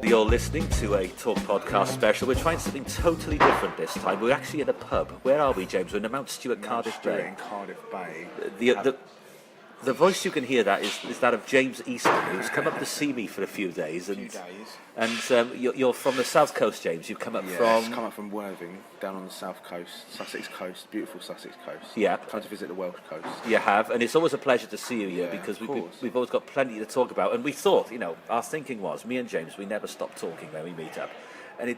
You're listening to a Talk Podcast special. We're trying something totally different this time. We're actually in a pub. Where are we, James? We're in the Mount Stuart, Cardiff Bay. in Cardiff Bay. The voice you can hear that is that of James Easton, who's come up to see me for a few days. And you're from the south coast, James. You've come up from... come up from Worthing, down on the south coast, Sussex coast, beautiful Sussex coast. Yeah. Trying to visit the Welsh coast. You have, and it's always a pleasure to see you here because we've always got plenty to talk about. And we thought, our thinking was, me and James, we never stop talking when we meet up. And it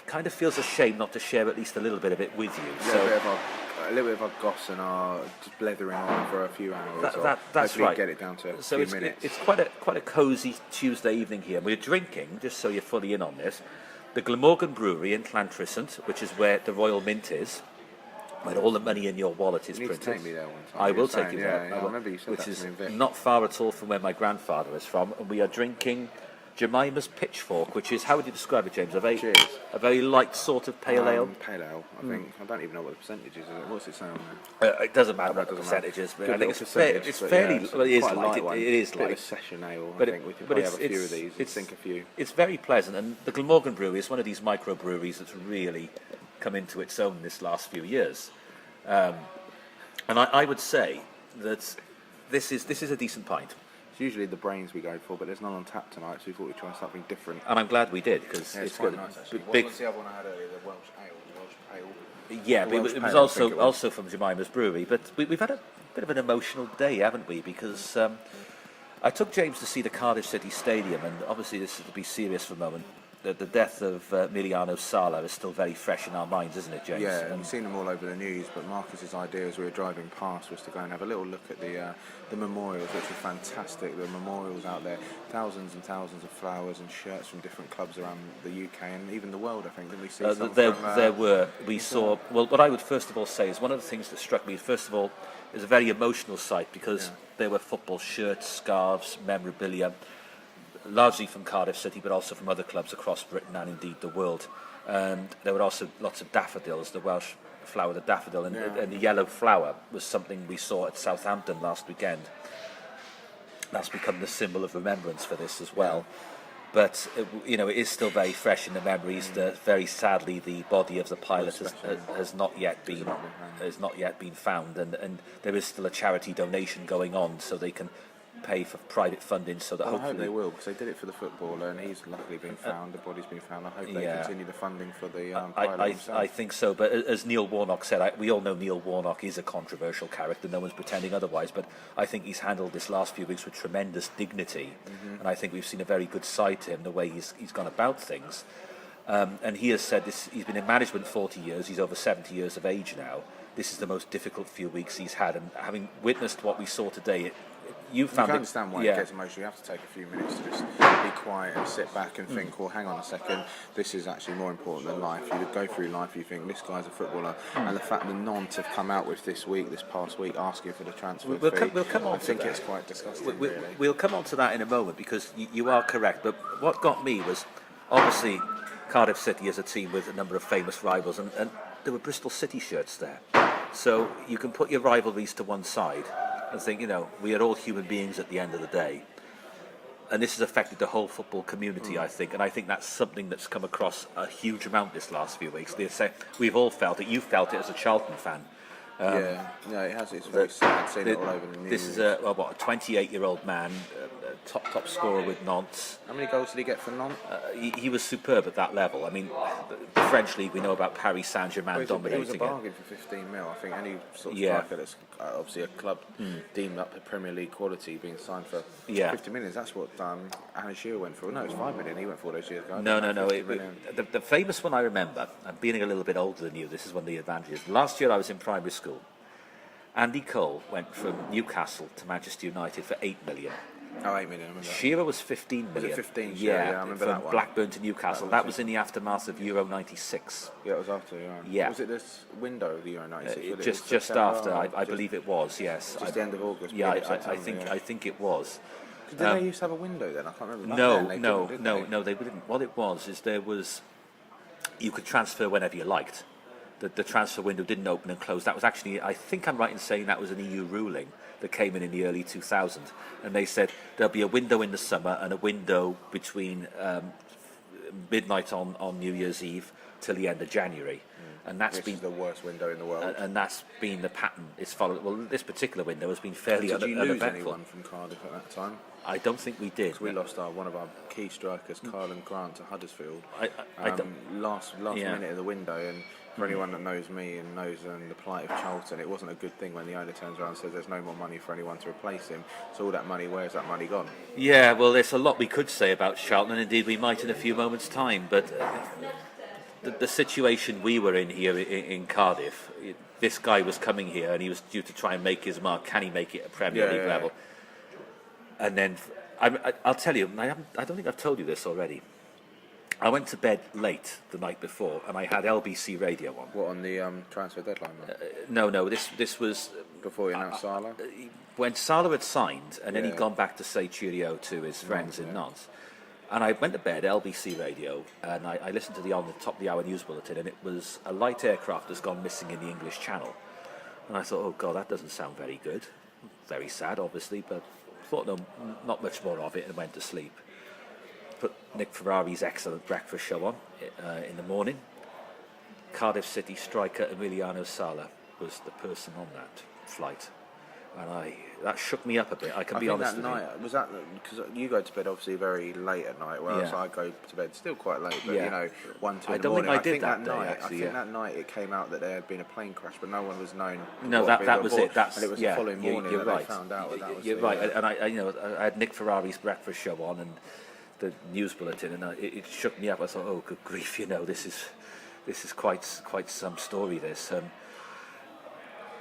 kind of feels a shame not to share at least a little bit of it with you. A little bit of our goss and our just blethering on for a few hours. That's right. Get it down to a few minutes. It's quite a cosy Tuesday evening here. We're drinking, just so you're fully in on this, the Glamorgan Brewery in Llantrisant, which is where the Royal Mint is, where all the money in your wallet is printed. You need to take me there one time. I will take you there. I remember you said which that is to me, Vic. not far at all from where my grandfather is from, and we are drinking Jemima's Pitchfork, which is, how would you describe it, James? A very light sort of pale ale. Pale ale, I think. I don't even know what the percentage is. What's it say on there? It doesn't matter what the percentages, but I think it's fairly. Yeah, well, it is quite light. one. It is a bit light. of a session ale. But I think we can probably have a few of these. Think a few. It's very pleasant, and the Glamorgan Brewery is one of these microbreweries that's really come into its own this last few years. And I would say that this is a decent pint. It's usually the brains we go for, but there's none on tap tonight, so we thought we'd try something different. And I'm glad we did, because it's quite good. Nice, actually. Big. What was the other one I had earlier? The Welsh ale. Yeah, it was also from Jemima's Brewery. But we've had a bit of an emotional day, haven't we? Because I took James to see the Cardiff City Stadium, and obviously this is to be serious for a moment. The death of Emiliano Sala is still very fresh in our minds, isn't it, James? Yeah, and we've seen them all over the news, but Marcus's idea as we were driving past was to go and have a little look at the memorials, which were fantastic. The memorials out there, thousands and thousands of flowers and shirts from different clubs around the UK and even the world, I think. Didn't we see some there were. We saw... Well, what I would first of all say is one of the things that struck me, first of all, is a very emotional sight because there were football shirts, scarves, memorabilia, largely from Cardiff City, but also from other clubs across Britain and indeed the world. And there were also lots of daffodils, the Welsh flower, the daffodil, and the yellow flower was something we saw at Southampton last weekend. That's become the symbol of remembrance for this as well. But it is still very fresh in the memories. That very sadly, the body of the pilot has not yet been found, and there is still a charity donation going on, so they can pay for private funding, so that hopefully... I hope they will, because they did it for the footballer, and he's luckily been found. The body's been found. I hope they continue the funding for the pilot himself. I think so, but as Neil Warnock said, we all know Neil Warnock is a controversial character. No one's pretending otherwise, but I think he's handled this last few weeks with tremendous dignity, and I think we've seen a very good side to him, the way he's gone about things. And he has said this. He's been in management 40 years. He's over 70 years of age now. This is the most difficult few weeks he's had, and having witnessed what we saw today, you can understand why it gets emotional. You have to take a few minutes to just be quiet and sit back and think, well, hang on a second, this is actually more important than life. You go through life, you think, this guy's a footballer, and the fact that Nantes have come out with this past week, asking for the transfer fee, we'll come on I think it's quite disgusting, really. We'll come on to that in a moment, because you are correct, but what got me was, obviously, Cardiff City is a team with a number of famous rivals, and there were Bristol City shirts there. So you can put your rivalries to one side and think, we are all human beings at the end of the day. And this has affected the whole football community, I think. And I think that's something that's come across a huge amount this last few weeks. We've all felt it. You felt it as a Charlton fan. It has. It's very sad seeing it all over the news. This is a 28-year-old man, top scorer with Nantes. How many goals did he get for Nantes? He was superb at that level. I mean, the French league, we know about Paris Saint-Germain dominating it. It was a bargain for 15 mil. I think any sort of striker that's obviously a club deemed up to Premier League quality being signed for 50 million. That's what Alan Shearer went for. No, it was 5 million. He went for those years ago. No. The famous one I remember, and being a little bit older than you, this is one of the advantages. Last year I was in primary school. Andy Cole went from Newcastle to Manchester United for 8 million. Oh, 8 million, I remember that. Shearer was 15 million. Was it 15? Yeah, I remember that one. Blackburn to Newcastle. That was in the aftermath of Euro 96. Yeah, it was after, yeah. Was it this window of the Euro 96? Just after, I believe it was, yes. Just the end of August. Yeah, I think it was. Did they used to have a window then? I can't remember. No, they didn't. What it was is you could transfer whenever you liked. The transfer window didn't open and close. That was actually, I think I'm right in saying that was an EU ruling that came in the early 2000s. And they said there'll be a window in the summer and a window between midnight on New Year's Eve till the end of January. And that's This is the worst window in the world. and that's been the pattern. It's followed. Well, this particular window has been fairly Did you lose uneventful. anyone from Cardiff at that time? I don't think we did. 'Cause we lost one of our key strikers, Carlin Grant, to Huddersfield. I don't. Last Yeah. minute of the window, and for anyone that knows me and knows the plight of Charlton, it wasn't a good thing when the owner turns around and says there's no more money for anyone to replace him. So all that money, where's that money gone? Yeah, well, there's a lot we could say about Charlton, and indeed we might in a few moments' time. But the situation we were in here in Cardiff, this guy was coming here and he was due to try and make his mark. Can he make it at Premier League level? And then I'll tell you, I don't think I've told you this already. I went to bed late the night before and I had LBC radio on. What, on the transfer deadline? No, this was Before you announced Sala? when Sala had signed, and then Yeah. he'd gone back to say cheerio to his friends in Nantes. And I went to bed, LBC radio, and I listened to the on the top of the hour news bulletin, and it was a light aircraft has gone missing in the English Channel. And I thought, oh God, that doesn't sound very good. Very sad, obviously, but thought no, not much more of it, and went to sleep. Put Nick Ferrari's excellent breakfast show on in the morning. Cardiff City striker Emiliano Sala was the person on that flight, and that shook me up a bit. I can be honest that with night, was that because you go to bed obviously very late at night, whereas Yeah. I go to bed still quite late, but Yeah. you know, 1, 2 I in the don't think morning. I did think that day, night. actually, I think yeah. that night it came out that there had been a plane crash, but no one was known. No, what had been that was report, it. That's and it was yeah. the following morning You're that right. they found out that was. You're the, right, and I had Nick Ferrari's breakfast show on and the news bulletin, and it shook me up. I thought, oh, good grief, this is quite some story. This,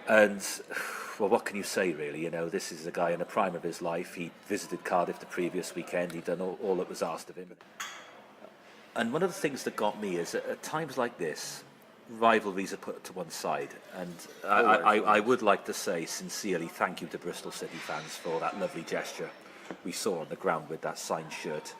and well, what can you say, really? This is a guy in the prime of his life. He visited Cardiff the previous weekend. He'd done all that was asked of him. And one of the things that got me is that at times like this, rivalries are put to one side. And I would like to say sincerely thank you to Bristol City fans for that lovely gesture we saw on the ground with that signed shirt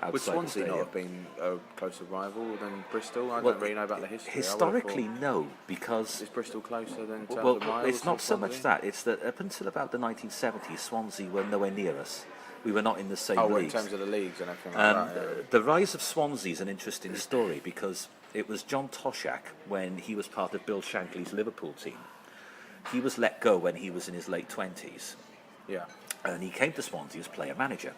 outside would the Swansea stadium. not have been a closer rival than Bristol? I don't really know about the history. Historically, no, because Is Bristol closer than terms well, of miles it's not to so much Swansea? that. It's that up until about the 1970s, Swansea were nowhere near us. We were not in the same Oh, in leagues. terms of the leagues and everything like that. Yeah. The rise of Swansea is an interesting story because it was John Toshak when he was part of Bill Shankly's Liverpool team. He was let go when he was in his late 20s, Yeah. and he came to Swansea as player-manager.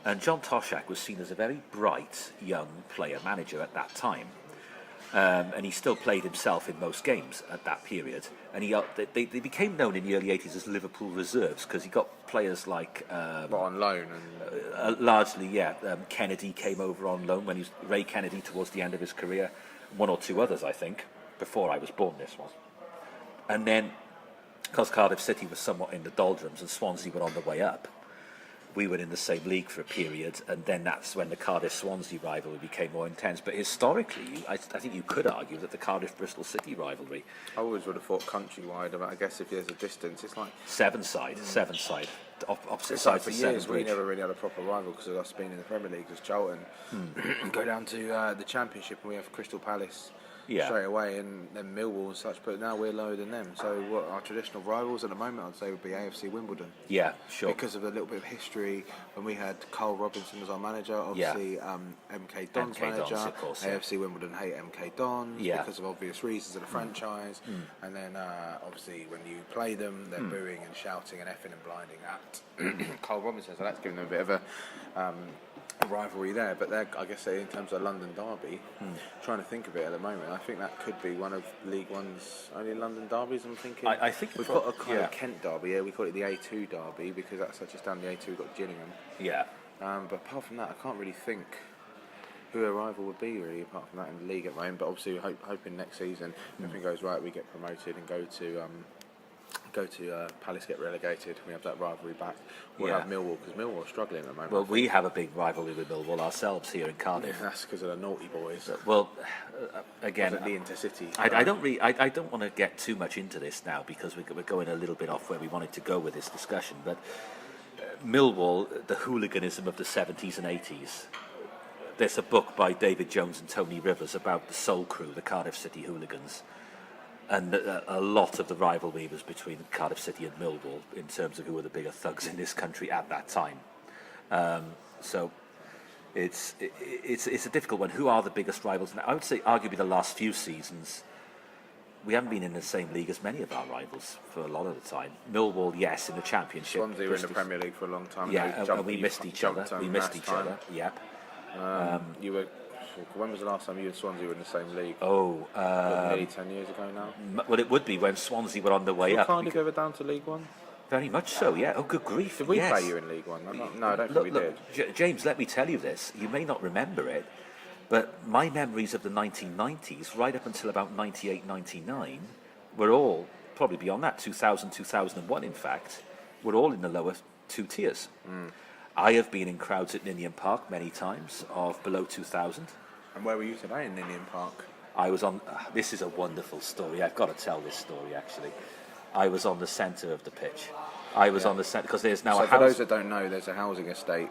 And John Toshak was seen as a very bright young player-manager at that time. And he still played himself in most games at that period. And they became known in the early 80s as Liverpool reserves because he got players like... But on loan and largely, yeah. Kennedy came over on loan when he was Ray Kennedy towards the end of his career. One or two others, I think, before I was born, this was. And then, because Cardiff City was somewhat in the doldrums and Swansea were on the way up, we were in the same league for a period, and then that's when the Cardiff-Swansea rivalry became more intense. But historically, I think you could argue that the Cardiff-Bristol City rivalry... I always would have thought countrywide. I guess if there's a distance, it's like... Seven-side, opposite It's like sides for of years Seven we Bridge. never really had a proper rival because of us being in the Premier League as Charlton. Go down to the Championship and we have Crystal Palace Yeah. straight away and then Millwall and such, but now we're lower than them. So what our traditional rivals at the moment I'd say would be AFC Wimbledon. Yeah, sure. Because of a little bit of history, when we had Carl Robinson as our manager, obviously MK Don's MK manager, Dons, of course, yeah. AFC Wimbledon hate MK Dons Yeah. because of obvious reasons of the franchise, and then obviously when you play them, they're booing and shouting and effing and blinding at Carl Robinson, so that's given them a bit of a rivalry there. But I guess in terms of London derby, trying to think of it at the moment, I think that could be one of League One's only London derbies. I'm thinking. I think we've got a kind of Kent derby. Yeah, we call it the A2 derby because that's such as down the A2. We've got Gillingham. Yeah. But apart from that, I can't really think who a rival would be really. Apart from that in the league at the moment, but obviously hoping next season if everything goes right, we get promoted and go to Palace, get relegated. We have that rivalry back. We'll have Millwall because Millwall are struggling at the moment. Well, we have a big rivalry with Millwall ourselves here in Yeah, Cardiff. that's because of the naughty boys. Well, again, The Intercity. I don't want to get too much into this now because we're going a little bit off where we wanted to go with this discussion. But Millwall, the hooliganism of the 70s and 80s. There's a book by David Jones and Tony Rivers about the Soul Crew, the Cardiff City hooligans. And a lot of the rivalry was between Cardiff City and Millwall in terms of who were the bigger thugs in this country at that time. So It's a difficult one. Who are the biggest rivals? Now, I would say arguably the last few seasons, we haven't been in the same league as many of our rivals for a lot of the time. Millwall, yes, in the Championship. Swansea were in the Premier League for a long time. Yeah, and we missed each other. We missed each other. Yep. You were. When was the last time you and Swansea were in the same league? Nearly 10 years ago now. Well, it would be when Swansea were on the way up. Cardiff ever down to League One? Very much so, yeah. Oh, good grief. Did we yes. play you in League One? No, I don't think we did. James, let me tell you this. You may not remember it, but my memories of the 1990s, right up until about 98, 99, were all, probably beyond that, 2000, 2001 in fact, were all in the lower two tiers. I have been in crowds at Ninian Park many times of below 2,000. And where were you today in Ninian Park? I was on, this is a wonderful story. I've got to tell this story actually. I was on the centre of the pitch. I was on the centre, because there's now a house. So for those that don't know, there's a housing estate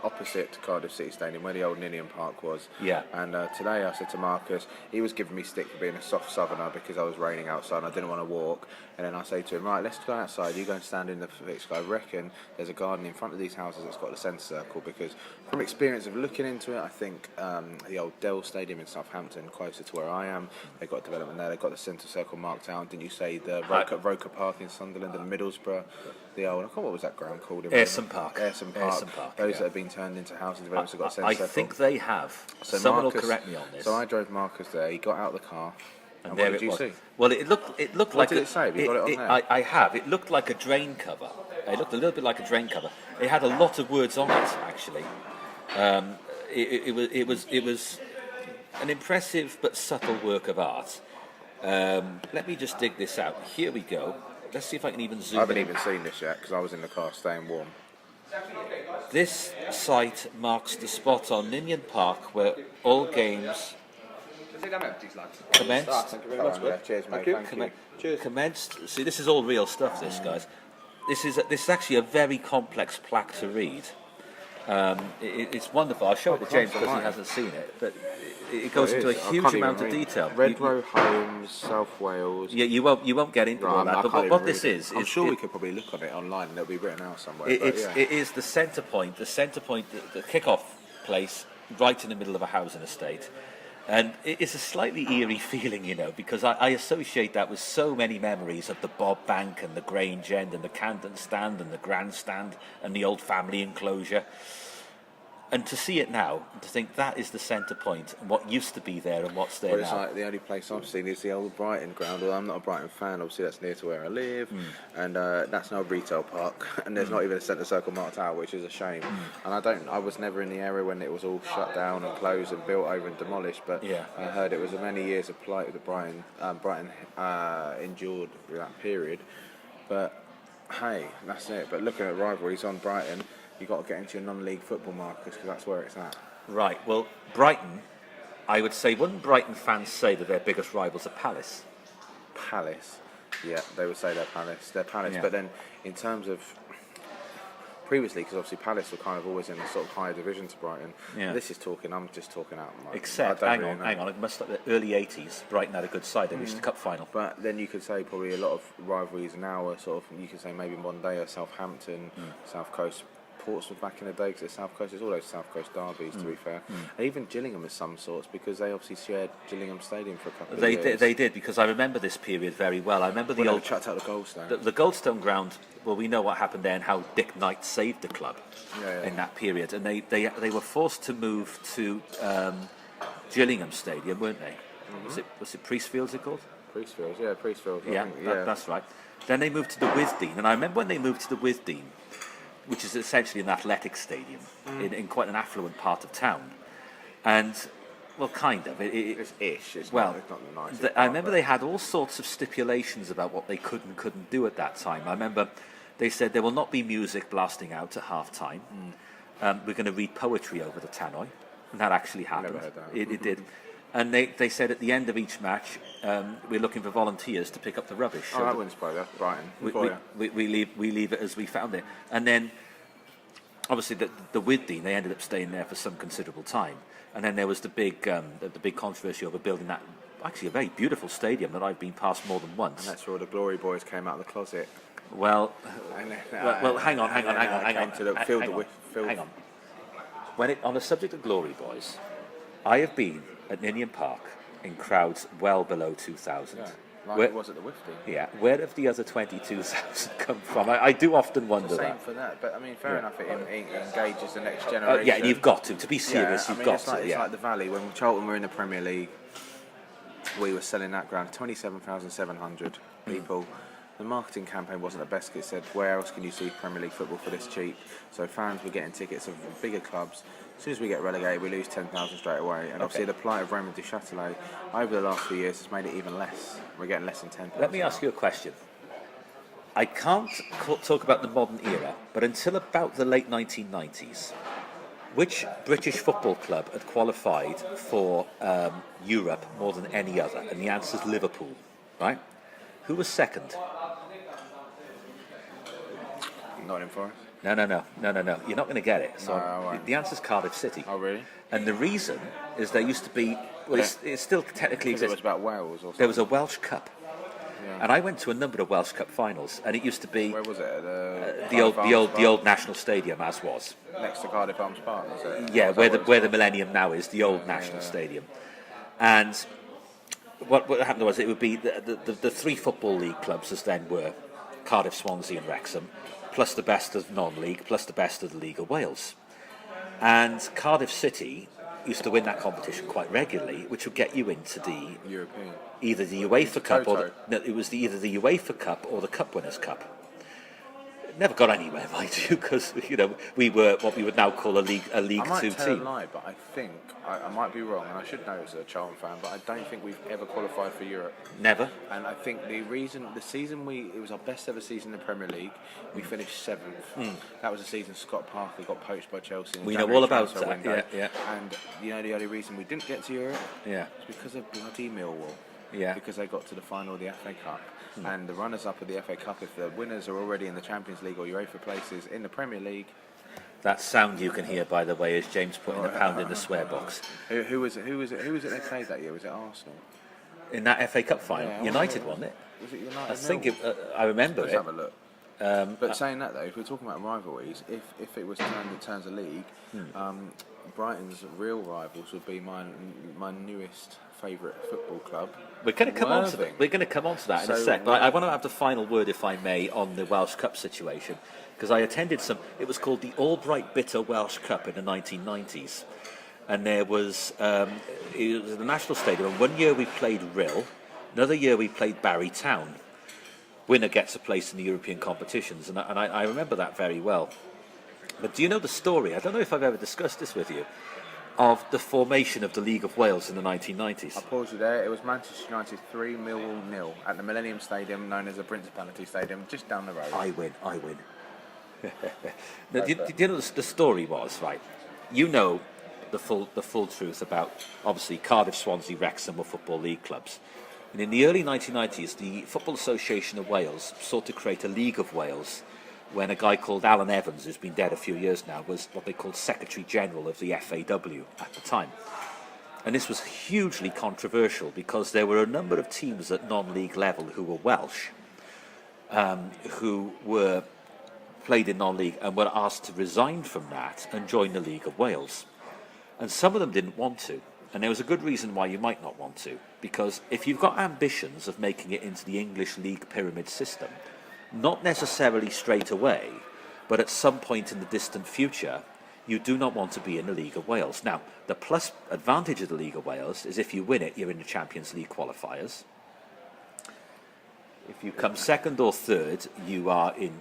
opposite Cardiff City Stadium where the old Ninian Park was. Yeah. And today I said to Marcus, he was giving me stick for being a soft southerner because I was raining outside and I didn't want to walk. And then I say to him, right, let's go outside. You go and stand in the pitch. I reckon there's a garden in front of these houses that's got the centre circle, because from experience of looking into it, I think the old Dell Stadium in Southampton, closer to where I am, they've got development there. They've got the centre circle marked out. Didn't you say the Roker Park in Sunderland and Middlesbrough? The old, I can't what was that ground called? Ayrton Park. Ayrton Park. Those that have been turned into housing developments have got centre circle. I think they have. So someone will correct me on this. So I drove Marcus there. He got out of the car. And what did you see? Well, it looked what like. What did it say? Have you got it on there? I have. It looked like a drain cover. It looked a little bit like a drain cover. It had a lot of words on it, actually. It was an impressive but subtle work of art. Let me just dig this out. Here we go. Let's see if I can even zoom in. I haven't even seen this yet because I was in the car staying warm. This site marks the spot on Ninian Park where all games commenced. Thank you very much. Cheers, mate. Thank you. Cheers. Commenced. See, this is all real stuff. This, guys. This is actually a very complex plaque to read. It's wonderful. I'll show it to James because he hasn't seen it, but it goes into a huge amount of detail. Redrow Homes, South Wales. Yeah, you won't get into all that. But what this is, I'm sure we could probably look on it online and it'll be written out somewhere. It is the centre point, the kick-off place, right in the middle of a housing estate. And it's a slightly eerie feeling, you know, because I associate that with so many memories of the Bob Bank and the Grange End and the Camden Stand and the Grandstand and the old family enclosure. And to see it now, and to think that is the centre point, and what used to be there and what's there now. It's like the only place I've seen is the old Brighton ground. Well, I'm not a Brighton fan, obviously that's near to where I live, and that's no retail park, and there's not even a centre circle marked out, which is a shame. And I was never in the area when it was all shut down and closed and built over and demolished, but I heard it was many years of plight that Brighton endured through that period. But hey, that's it. But looking at rivalries on Brighton, you've got to get into your non-league football, Marcus, because that's where it's at. Right, well, Brighton, I would say, wouldn't Brighton fans say that their biggest rivals are Palace? Palace, yeah, they would say they're Palace. Yeah. But then, in terms of previously, because obviously Palace were kind of always in a sort of higher division to Brighton. Yeah. I'm just talking out. Except, hang on, it must have the early 80s, Brighton had a good side, they reached the cup final. But then you could say probably a lot of rivalries now are sort of, you could say maybe one day are Southampton, South Coast, Portsmouth back in the day, because it's South Coast, it's all those South Coast derbies to be fair. And even Gillingham of some sorts, because they obviously shared Gillingham Stadium for a couple of years. They did, because I remember this period very well. I remember the old chucked out the Goldstone. The Goldstone ground. Well, we know what happened there and how Dick Knight saved the club in that period, and they were forced to move to Gillingham Stadium, weren't they? Was it Priestfield? Is it called? Priestfield, yeah, Priestfield. That's right. Then they moved to the Withdean, and I remember when they moved to the Withdean, which is essentially an athletic stadium in quite an affluent part of town, and well, kind of. It's ish. It's well, not the nicest I remember they had all sorts of stipulations about what they could and couldn't do at that time. I remember they said there will not be music blasting out at half time. We're going to read poetry over the tannoy, and that actually happened. Never heard that. It did. And they said at the end of each match, we're looking for volunteers to pick up the rubbish. Oh, that wouldn't surprise us, Brighton. We leave it as we found it. And then, obviously, the Withdean, they ended up staying there for some considerable time. And then there was the big controversy over building that, actually a very beautiful stadium that I've been past more than once. And that's where all the glory boys came out of the closet. Well, hang on. Hang on. on the subject of glory, boys, I have been at Ninian Park in crowds well below 2,000. Yeah. Like it was at the Wifty. Yeah, where have the other 22,000 come from? I do often wonder Same that. for that, but I mean, fair enough. It engages the next generation. Yeah, and you've got to be serious. You've got it's like, to. It's like the Valley when Charlton were in the Premier League. We were selling that ground 27,700 people. The marketing campaign wasn't the best. It said, "Where else can you see Premier League football for this cheap?" So fans were getting tickets of bigger clubs. As soon as we get relegated, we lose 10,000 straight away. And obviously, the plight of Raymond Duchâtelet over the last few years has made it even less. We're getting less than 10,000. Let me ask you a question. I can't talk about the modern era, but until about the late 1990s, which British football club had qualified for Europe more than any other? And the answer is Liverpool, right? Who was second? Nottingham Forest. No. You're not going to get it. So the answer is Cardiff City. Oh, really? And the reason is there used to be, well, it still technically It was exists. about Wales or something. There was a Welsh Cup. Yeah. And I went to a number of Welsh Cup finals, and it used to be Where was it? the old National Stadium, as was. Next to Cardiff Arms Park, was it? Yeah, where the Millennium now is, the old National Stadium. And what happened was it would be the three football league clubs as then were Cardiff, Swansea, and Wrexham, plus the best of non-league, plus the best of the League of Wales. And Cardiff City used to win that competition quite regularly, which would get you into the European. either the UEFA Cup Toto. it was either the UEFA Cup or the Cup Winners' Cup. Never got anywhere, mind you, because we were what we would now call a League I might Two tell team. a lie, but I think I might be wrong, and I should know as a Charlton fan, but I don't think we've ever qualified for Europe. Never. And I think the season it was our best ever season in the Premier League. We finished 7th. That was the season Scott Parker got poached by Chelsea. In the We know January all about transfer that. window. Yeah. And the only reason we didn't get to Europe Yeah. was because of bloody Millwall. Yeah. Because they got to the final of the FA Cup. And the runners-up of the FA Cup, if the winners are already in the Champions League or UEFA places in the Premier League. That sound you can hear, by the way, is James putting a pound in the swear box. Who was it they played that year? Was it Arsenal? In that FA Cup final, Yeah, United won it. Was it United? I think I remember Let's it. have a look. But saying that though, if we're talking about rivalries, if it was turned in terms of league, Brighton's real rivals would be my newest favourite football club. We're going to come on to that. We're going to come on to that in a sec. But I want to have the final word, if I may, on the Welsh Cup situation, because I attended some. It was called the Albright Bitter Welsh Cup in the 1990s, and there was it was at the National Stadium. And one year we played Rill, another year we played Barry Town. Winner gets a place in the European competitions, and I remember that very well. But do you know the story? I don't know if I've ever discussed this with you, of the formation of the League of Wales in the 1990s. I'll pause you there. It was Manchester United 3, Millwall 0 at the Millennium Stadium, known as the Principality Stadium, just down the road. I win. Now, do you know the story was, right? You know the full truth about, obviously, Cardiff, Swansea, Wrexham were Football League clubs. And in the early 1990s, the Football Association of Wales sought to create a League of Wales when a guy called Alan Evans, who's been dead a few years now, was what they called Secretary General of the FAW at the time. And this was hugely controversial because there were a number of teams at non-league level who were Welsh, who were played in non-league and were asked to resign from that and join the League of Wales. And some of them didn't want to. And there was a good reason why you might not want to, because if you've got ambitions of making it into the English league pyramid system, not necessarily straight away, but at some point in the distant future, you do not want to be in the League of Wales. Now, the plus advantage of the League of Wales is if you win it, you're in the Champions League qualifiers. If you come second or third, you are in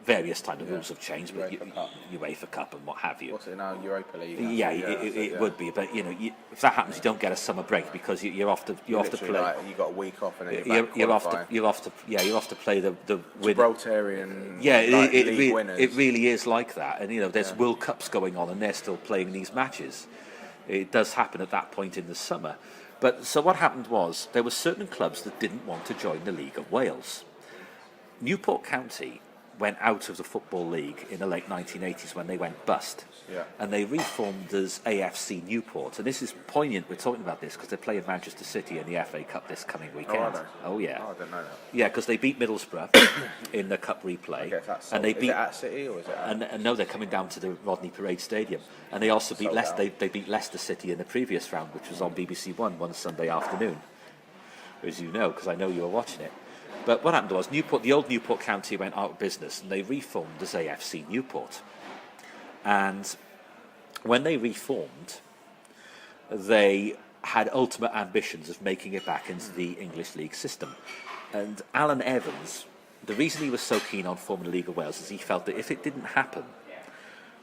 various times. The rules have changed, but UEFA Cup and what have you. What's it now? Europa League. Yeah, it would be, but if that happens, you don't get a summer break because you're off to play. Like, you got a week off and then you're off to play the Gibraltarian. Yeah, league winners. It really is like that, and there's World Cups going on, and they're still playing these matches. It does happen at that point in the summer. But so what happened was there were certain clubs that didn't want to join the League of Wales. Newport County went out of the Football League in the late 1980s when they went bust. Yeah. And they reformed as AFC Newport. And this is poignant, we're talking about this, because they're playing Manchester City in the FA Cup this coming weekend. are they? Oh, yeah. Oh, I didn't know that. Yeah, because they beat Middlesbrough in the Cup replay. Okay, and they is beat, it at City or is it at... and no, they're coming down to the Rodney Parade Stadium. And they also beat Sold Leicester. out. They beat Leicester City in the previous round, which was on BBC one Sunday afternoon, as you know, because I know you were watching it. But what happened was the old Newport County went out of business, and they reformed as AFC Newport. And when they reformed, they had ultimate ambitions of making it back into the English League system. And Alan Evans, the reason he was so keen on forming the League of Wales is he felt that if it didn't happen,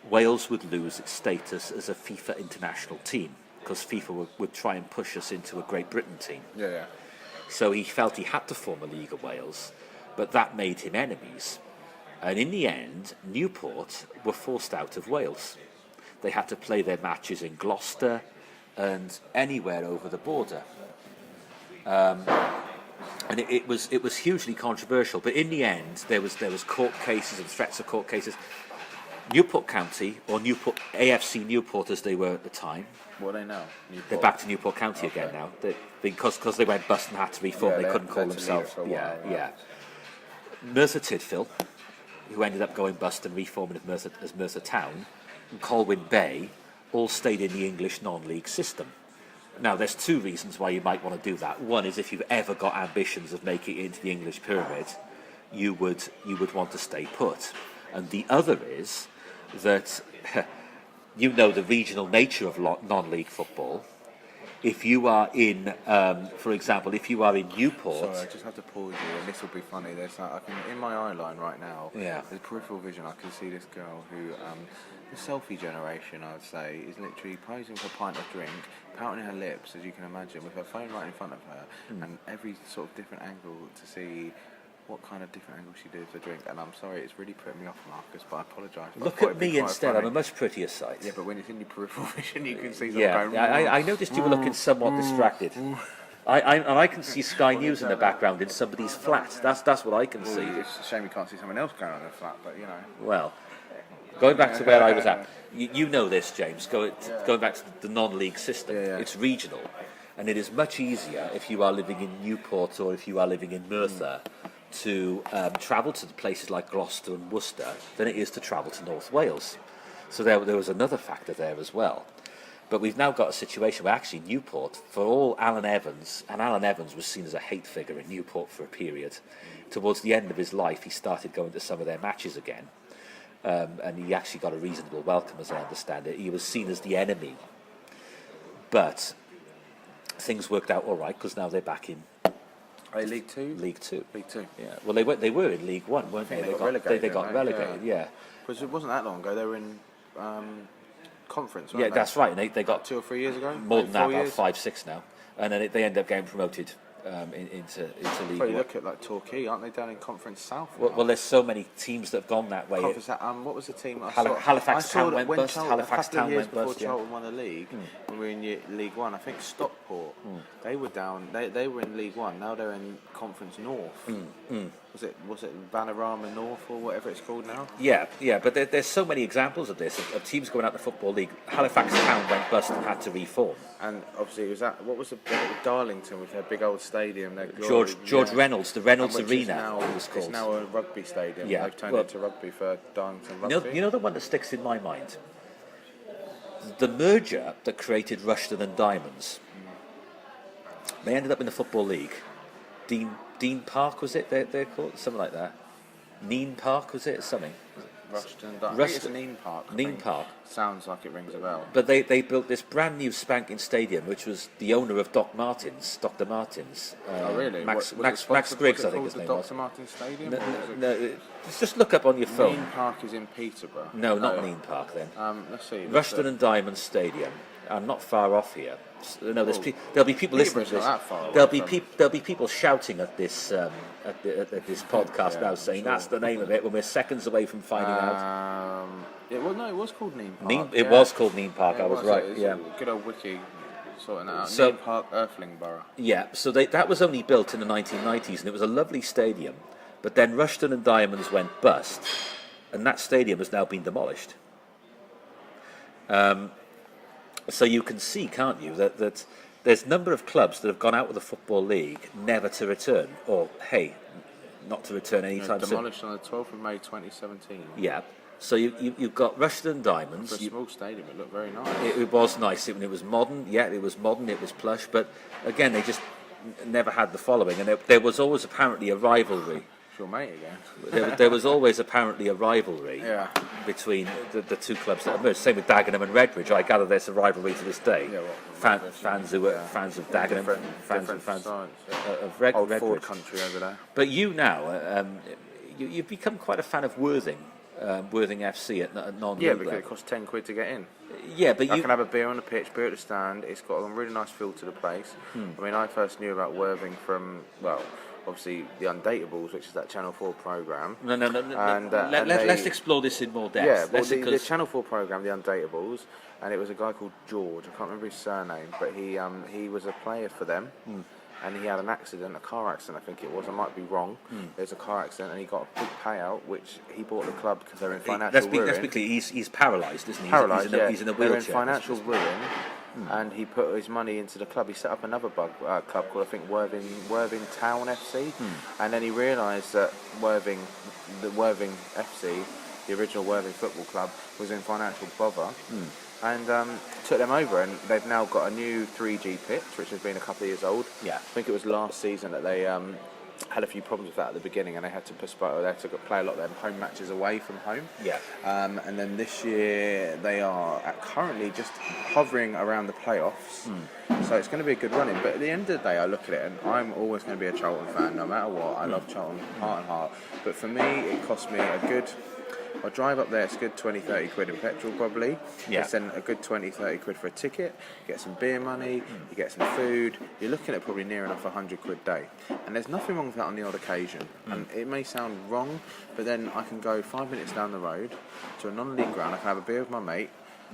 Wales would lose its status as a FIFA international team, because FIFA would try and push us into a Great Britain team. Yeah. So he felt he had to form a League of Wales, but that made him enemies. And in the end, Newport were forced out of Wales. They had to play their matches in Gloucester and anywhere over the border. And it was hugely controversial. But in the end, there was court cases and threats of court cases. Newport County, or Newport AFC Newport as they were at the time. What are they now? Newport? They're back to Newport County again now. Because they went bust and had to reform, they couldn't call had to leave it themselves. for a while, right. Merthyr Tydfil, who ended up going bust and reforming as Merthyr Town, and Colwyn Bay all stayed in the English non-league system. Now, there's two reasons why you might want to do that. One is if you've ever got ambitions of making it into the English pyramid, you would want to stay put. And the other is that you know the regional nature of non-league football. If you are in, for example, if you are in Newport... Sorry, I just have to pause you, and this will be funny. There's like, in my eye line right now, there's peripheral vision, I can see this girl who, the selfie generation, I would say, is literally posing for a pint of drink, pouting her lips, as you can imagine, with her phone right in front of her, and every sort of different angle to see what kind of different angle she does for drink. And I'm sorry, it's really putting me off, Marcus, but I apologise. Look at me instead, I'm a much prettier sight. Yeah, but when it's in your peripheral vision, you can see something going... I noticed you were looking somewhat distracted. I can see Sky News in the background in somebody's flat. That's what I can see. It's a shame you can't see someone else going on their flat, but you know. Well, going back to where I was at, you know this, James, going back to the non-league system, it's regional, and it is much easier if you are living in Newport or if you are living in Merthyr to travel to places like Gloucester and Worcester than it is to travel to North Wales. So there was another factor there as well. But we've now got a situation where actually Newport, for all Alan Evans, and Alan Evans was seen as a hate figure in Newport for a period, towards the end of his life he started going to some of their matches again. And he actually got a reasonable welcome, as I understand it. He was seen as the enemy. But things worked out all right, because now they're back in League Two? League Two. League Two. Yeah. Well, they were in League One, weren't they? They got relegated. Yeah. Because it wasn't that long ago. They were in conference. Yeah, that's right. And they got 2 or 3 years ago. More than that, about 5, 6 now. And then they ended up getting promoted into League One. You look at like Torquay, aren't they down in Conference South? Well, there's so many teams that have gone that way. What was the team? Halifax Town went bust. Halifax Town went bust. Before Charlton won the league, when we were in League One, I think Stockport, they were down. They were in League One. Now they're in Conference North. Was it Panorama North or whatever it's called now? Yeah. But there's so many examples of this of teams going out the Football League. Halifax Town went bust and had to reform. And obviously, it was that. What was the Darlington with their big old stadium? Their George Reynolds, the Reynolds Arena. Now, it was called. It's now a rugby stadium. Yeah. They've turned it into rugby for Darlington Rugby. You know the one that sticks in my mind? The merger that created Rushden and Diamonds. They ended up in the Football League. Dean Park, was it? They're called something like that. Neen Park, was it? Something. Rushden. I think it's Neen Park. Neen Park. Sounds like it rings a bell. But they built this brand new spanking stadium, which was the owner of Dr. Martins. Oh, really? Max Griggs, I think his name was. Dr. Martins Stadium? No, just look up on your phone. Neen Park is in Peterborough. No, not Neen Park then. Let's see. Rushden and Diamonds Stadium. I'm not far off here. No, there'll be people listening to this. There'll be people shouting at this at this podcast now, saying that's the name of it when we're seconds away from finding out. It was called Neen Park. It was called Neen Park. I was right. Yeah. Good old wiki sorting that out. So, Neen Park, Earthling Borough. Yeah. So that was only built in the 1990s, and it was a lovely stadium. But then Rushden and Diamonds went bust, and that stadium has now been demolished. So you can see, can't you, that there's a number of clubs that have gone out of the Football League never to return, or, hey, not to return anytime soon. Demolished on the 12th of May 2017. Yeah. So you've got Rushden and Diamonds. For a small stadium, it looked very nice. It was nice. It was modern. Yeah, it was modern. It was plush. But again, they just never had the following. And there was always apparently a rivalry. Your mate again. There was always apparently a rivalry between the two clubs that emerged. Same with Dagenham and Redbridge. I gather there's a rivalry to this day. Yeah, fans who were fans of Dagenham, fans of Old Redbridge. Ford country over there. But you now, you've become quite a fan of Worthing FC at non-league. Yeah, because it costs £10 to get in. Yeah, but I can have a beer on the pitch, beer at the stand. It's got a really nice feel to the place. I mean, I first knew about Worthing from, well, obviously the Undateables, which is that Channel 4 programme. No. And let's explore this in more depth. Yeah, well, the Channel 4 programme, the Undateables, and it was a guy called George. I can't remember his surname, but he was a player for them. And he had an accident, a car accident, I think it was. I might be wrong. There's a car accident, and he got a big payout, which he bought the club because they're in financial ruin. Let's be clear. He's paralysed, isn't he? Paralysed, he's in a wheelchair. They're in financial ruin, and he put his money into the club. He set up another club called, I think, Worthing Town FC, and then he realised that Worthing FC, the original Worthing Football Club, was in financial bother. And took them over, and they've now got a new 3G pitch, which has been a couple of years old. Yeah. I think it was last season that they had a few problems with that at the beginning, and they had to postpone. They had to play a lot of them home matches away from home. Yeah. And then this year they are currently just hovering around the playoffs. So it's going to be a good running. But at the end of the day, I look at it, and I'm always going to be a Charlton fan, no matter what. I love Charlton heart and heart. But for me, it cost me a good. I drive up there, it's a good 20-30 quid in petrol probably. Yeah. It's then a good 20-30 quid for a ticket. You get some beer money, you get some food. You're looking at probably near enough 100 quid a day. And there's nothing wrong with that on the odd occasion. And it may sound wrong, but then I can go 5 minutes down the road to a non-league ground. I can have a beer with my mate.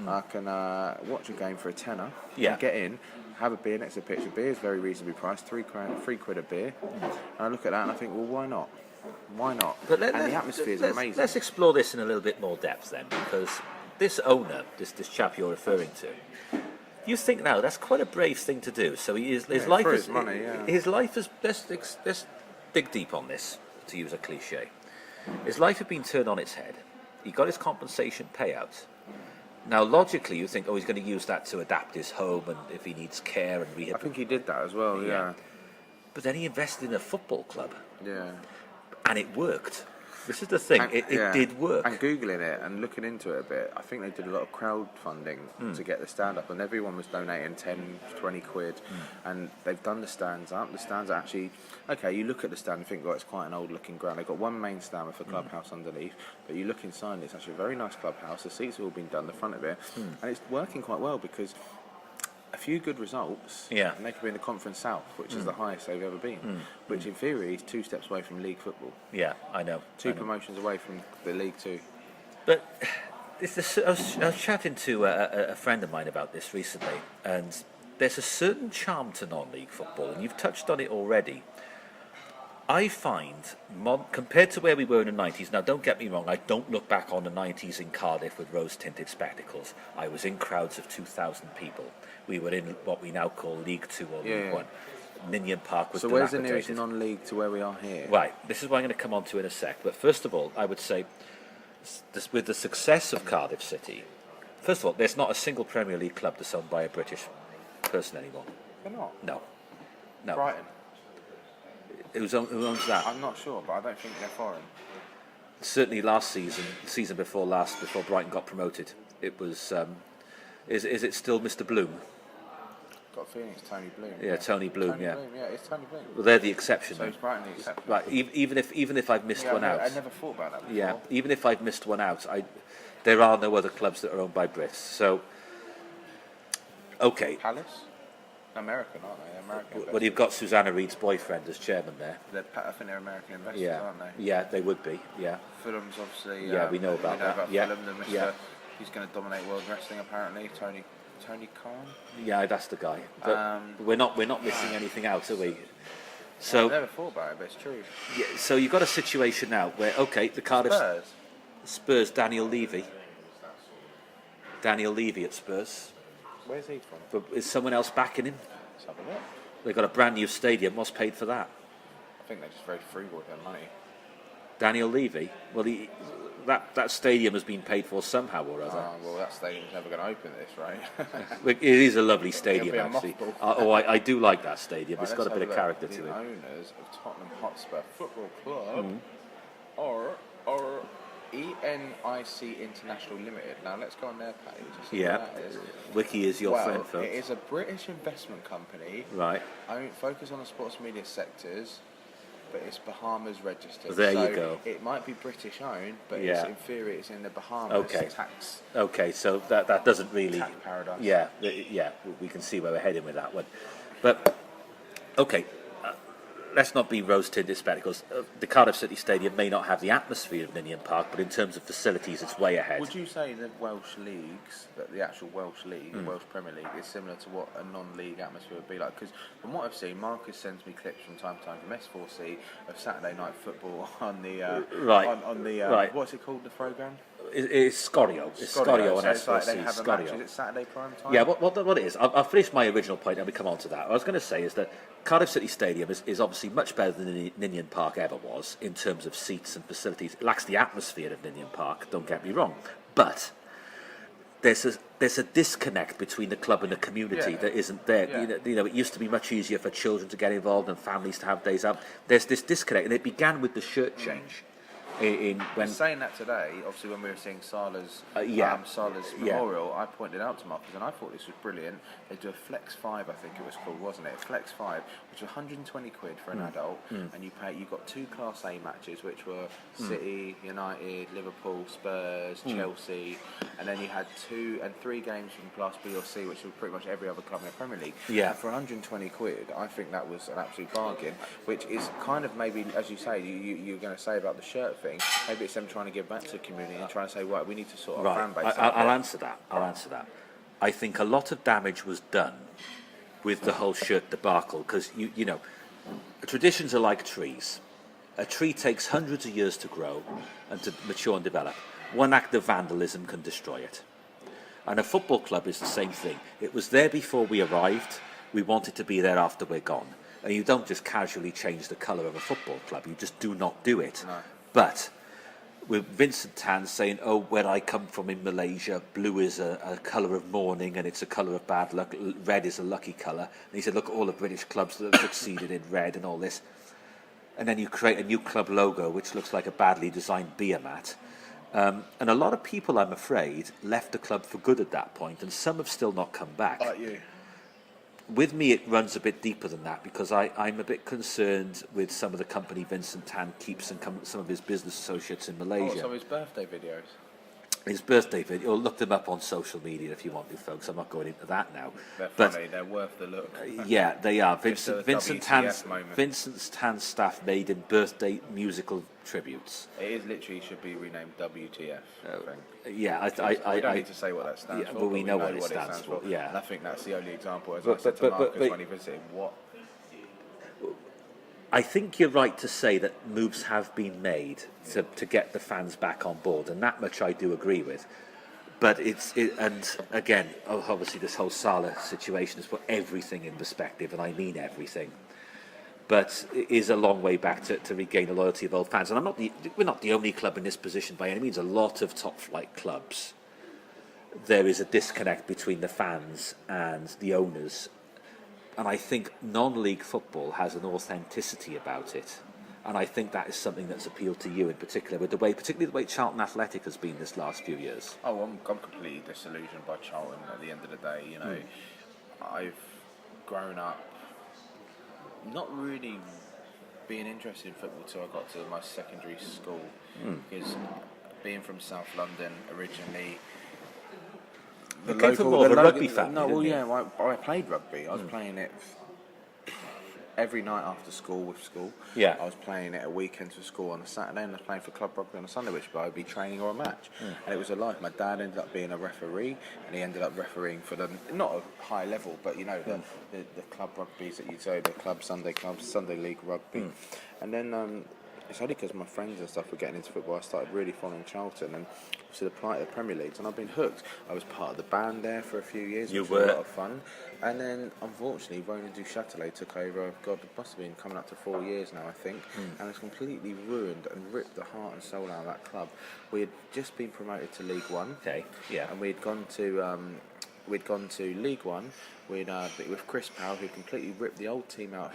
I can watch a game for a tenner. Yeah. Get in, have a beer next to the pitch. A beer is very reasonably priced, £3 a beer. And I look at that and I think, well, why not? Why not? But the atmosphere is amazing. Let's explore this in a little bit more depth then, because this owner, this chap you're referring to, you think now that's quite a brave thing to do. So his life is money. Yeah. His life is. Let's dig deep on this, to use a cliche. His life had been turned on its head. He got his compensation payout. Now, logically, you think, oh, he's going to use that to adapt his home, and if he needs care and rehab. I think he did that as well. Yeah. But then he invested in a football club. Yeah. And it worked. This is the thing. It did work. And Googling it and looking into it a bit, I think they did a lot of crowdfunding to get the stand up, and everyone was donating 10, 20 quid. And they've done the stands up. The stands are actually, okay, you look at the stand and think, it's quite an old looking ground. They've got one main stand with a clubhouse underneath, but you look inside, it's actually a very nice clubhouse. The seats have all been done, the front of it. And it's working quite well because a few good results, and they could be in the Conference South, which is the highest they've ever been, which in theory is 2 steps away from League football. Yeah, I know. Two promotions away from the League Two. But I was chatting to a friend of mine about this recently, and there's a certain charm to non-league football, and you've touched on it already. I find, compared to where we were in the 90s, now don't get me wrong, I don't look back on the 90s in Cardiff with rose-tinted spectacles. I was in crowds of 2,000 people. We were in what we now call League 2 or League 1. Ninian Park was dilapidated. So where's the nearest non-league to where we are here? Right, this is what I'm going to come on to in a sec. But first of all, I would say, with the success of Cardiff City, first of all, there's not a single Premier League club that's owned by a British person anymore. They're not? No. Brighton? Who owns that? I'm not sure, but I don't think they're foreign. Certainly last season, the season before last, before Brighton got promoted, it was... Is it still Mr. Bloom? Got a feeling it's Tony Bloom. Yeah, Tony Bloom. Tony Bloom, yeah, it's Tony Bloom. Well, they're the exception. So it's Brighton the exception. Right, even if I've missed one out. I never thought about that before. Yeah, even if I've missed one out, there are no other clubs that are owned by Brits. So, okay. Palace? American, aren't they? American. Well, you've got Susanna Reid's boyfriend as chairman there. I think they're American investors, aren't they? Yeah, they would be. Yeah. Fulham's obviously. Yeah, we know about that. Fulham, he's going to dominate world wrestling apparently. Tony Khan. Yeah, that's the guy. But we're not missing anything out, are we? So I've never thought about it, but it's true. yeah, so you've got a situation now where the Cardiff Spurs, Daniel Levy at Spurs. Where's he from? But is someone else backing him? Let's have a look. They've got a brand new stadium. What's paid for that? I think they're just very frugal with their money. Daniel Levy. Well, that stadium has been paid for somehow or other. Well, that stadium's never going to open this, right? It is a lovely stadium, It'll be a actually. mothball. I do like that stadium. Right, It's got a bit of character the to it. owners of Tottenham Hotspur Football Club are ENIC International Limited. Now let's go on their page. And see Yeah, what that is. Wiki is your friend, folks. It is a British investment company. Right. Focus on the sports media sectors, but it's Bahamas registered. There so you go. It might be British owned, but Yeah. it's inferior. It's in the Bahamas Okay. tax Okay, so that doesn't really. tax paradise. Yeah, we can see where we're heading with that one. But okay, let's not be rose-tinted spectacles. The Cardiff City Stadium may not have the atmosphere of Ninian Park, but in terms of facilities, it's way ahead. Would you say the Welsh leagues, that the actual Welsh league, the Welsh Premier League, is similar to what a non-league atmosphere would be like? Because from what I've seen, Marcus sends me clips from time to time from S4C of Saturday night football on the Right. what's it called, the programme? It's Scorio. It's Scorio on So it's like they S4C. have a match. Is Scorio. it Saturday prime time? Yeah, what it is, I'll finish my original point and we come on to that. What I was going to say is that Cardiff City Stadium is obviously much better than Ninian Park ever was in terms of seats and facilities. It lacks the atmosphere of Ninian Park, don't get me wrong. But there's a disconnect between the club and the community that isn't there. Yeah. You know, it used to be much easier for children to get involved and families to have days out. There's this disconnect, and it began with the shirt change. When saying that today, obviously when we were seeing Sala's memorial, I pointed out to Marcus, and I thought this was brilliant. They do a Flex 5, I think it was called, wasn't it? Flex 5, which was 120 quid for an adult, and you got 2 Class A matches, which were City, United, Liverpool, Spurs, Chelsea, and then you had 2 and 3 games from Class B or C, which was pretty much every other club in the Premier League. Yeah. And for 120 quid, I think that was an absolute bargain, which is kind of maybe, as you say, you're going to say about the shirt thing, maybe it's them trying to give back to the community and trying to say, right, we need to sort of fan base. I'll answer that. I think a lot of damage was done with the whole shirt debacle because you know, traditions are like trees. A tree takes hundreds of years to grow and to mature and develop. One act of vandalism can destroy it. And a football club is the same thing. It was there before we arrived. We want it to be there after we're gone. And you don't just casually change the colour of a football club. You just do not do it. No. But with Vincent Tan saying, oh, where I come from in Malaysia, blue is a colour of mourning and it's a colour of bad luck, red is a lucky colour. And he said, look at all the British clubs that have succeeded in red and all this. And then you create a new club logo which looks like a badly designed beer mat. And a lot of people, I'm afraid, left the club for good at that point, and some have still not come back. Like you. With me, it runs a bit deeper than that because I'm a bit concerned with some of the company Vincent Tan keeps and some of his business associates in Malaysia. Some of his birthday videos. His birthday video, look them up on social media if you want to, folks. I'm not going into that now. They're But funny, they're worth the look. yeah, they are. Just a Vincent WTF moment. Tan's staff made him birthday musical tributes. It is literally should be renamed WTF. I think. Yeah, We don't need to say what that stands for. but we know what it what stands for, yeah. And I think that's the only example, as But- I said to but- Marcus but- when he visited, what? I think you're right to say that moves have been made to get the fans back on board, and that much I do agree with. But and again, obviously this whole Sala situation has put everything in perspective, and I mean everything. But it is a long way back to regain the loyalty of old fans. And we're not the only club in this position by any means. A lot of top flight clubs, there is a disconnect between the fans and the owners. And I think non-league football has an authenticity about it. And I think that is something that's appealed to you in particular, particularly the way Charlton Athletic has been this last few years. Oh, I'm completely disillusioned by Charlton at the end of the day. You know, I've grown up not really being interested in football till I got to my secondary school. Because being from South London originally, You came from more of a rugby family, No, well, didn't you? yeah, I played rugby. I was playing it every night after school with school. Yeah. I was playing it at weekends with school on a Saturday, and I was playing for club rugby on a Sunday, which I would be training or a match. And it was a life. My dad ended up being a referee, and he ended up refereeing for the, not a high level, but you know, the club rugbies that you say, the clubs, Sunday league rugby. And then it's only because my friends and stuff were getting into football I started really following Charlton and to the Premier Leagues, and I've been hooked. I was part of the band there for a few years, which was a lot of fun. And then, unfortunately, Ronan Duchâtelet took over. God, it must have been coming up to 4 years now, I think, and it's completely ruined and ripped the heart and soul out of that club. We had just been promoted to League One, and we'd gone to League One with Chris Powell, who completely ripped the old team out.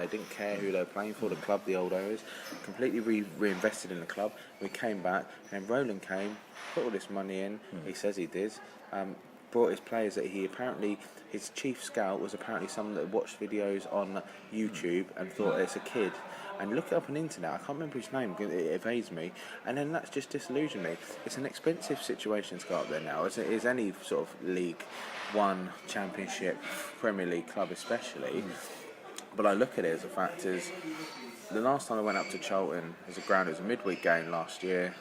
They didn't care who they were playing for. The club, the old owners, completely reinvested in the club. We came back, and Roland came, put all this money in. He says he did. Brought his players that he apparently, his chief scout was apparently someone that watched videos on YouTube and thought it's a kid. And look it up on the internet, I can't remember his name, it evades me. And then that's just disillusioned me. It's an expensive situation to go up there now, as it is any sort of League One, Championship, Premier League club especially. But I look at it as a fact is, the last time I went up to Charlton, it was a midweek game last year,